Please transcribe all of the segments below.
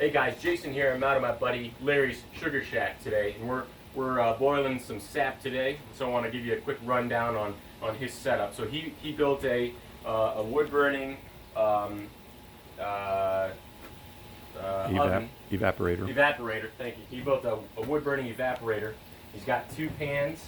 Hey guys, Jason here. I'm out of my buddy Larry's Sugar Shack today, and we're boiling some sap today. So I want to give you a quick rundown on his setup. So he built a wood burning oven. Evaporator. Thank you. He built a wood burning evaporator. He's got two pans.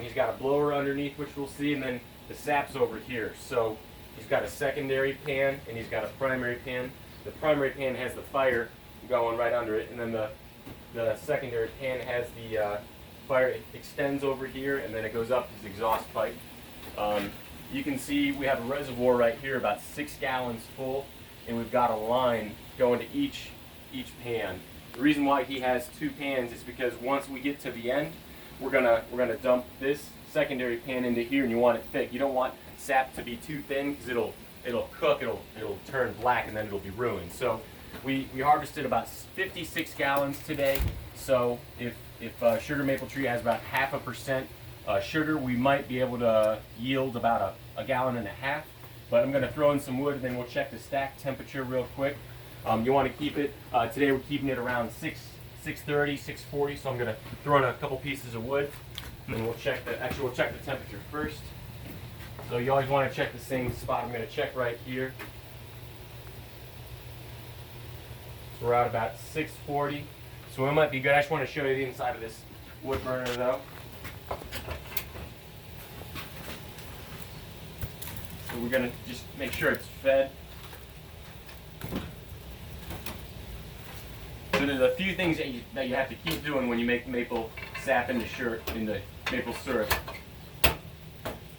He's got a blower underneath, which we'll see, and then the sap's over here. So he's got a secondary pan and he's got a primary pan. The primary pan has the fire going right under it, and then the secondary pan has the fire. It extends over here, and then it goes up his exhaust pipe. You can see we have a reservoir right here, about 6 gallons full, and we've got a line going to each pan. The reason why he has two pans is because once we get to the end, we're gonna dump this secondary pan into here, and you want it thick. You don't want sap to be too thin because it'll cook, it'll turn black, and then it'll be ruined. So we harvested about 56 gallons today. So if Sugar Maple Tree has about 0.5% sugar, we might be able to yield about a gallon and a half. But I'm going to throw in some wood, and then we'll check the stack temperature real quick. You want to keep it, today we're keeping it around 630, 640, so I'm going to throw in a couple pieces of wood, and then we'll check the temperature first. So you always want to check the same spot. I'm going to check right here. So we're at about 640. So it might be good. I just want to show you the inside of this wood burner though. So we're going to just make sure it's fed. So there's a few things that you have to keep doing when you make maple sap into maple syrup. You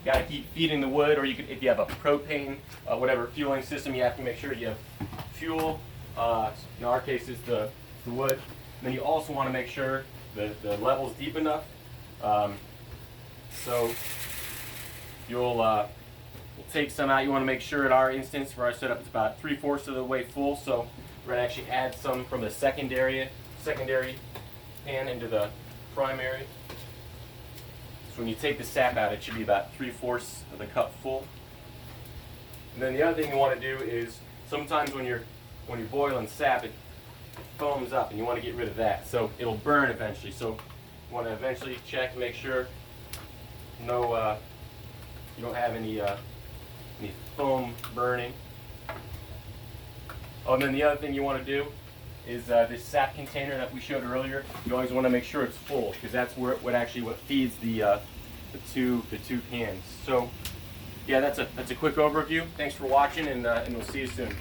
got to keep feeding the wood, or you could, if you have a propane, whatever fueling system, you have to make sure you have fuel. In our case, it's the wood. And then you also want to make sure the level's deep enough. So we'll take some out. You want to make sure, in our instance, for our setup, it's about 3/4 of the way full. So we're going to actually add some from the secondary pan into the primary. So when you take the sap out, it should be about 3/4 of the cup full. And then the other thing you want to do is, sometimes when you're boiling sap, it foams up, and you want to get rid of that. So it'll burn eventually. So you want to eventually check to make sure you don't have any foam burning. Oh, and then the other thing you want to do is this sap container that we showed earlier. You always want to make sure it's full, because that's what feeds the two pans. So yeah, that's a quick overview. Thanks for watching, and we'll see you soon.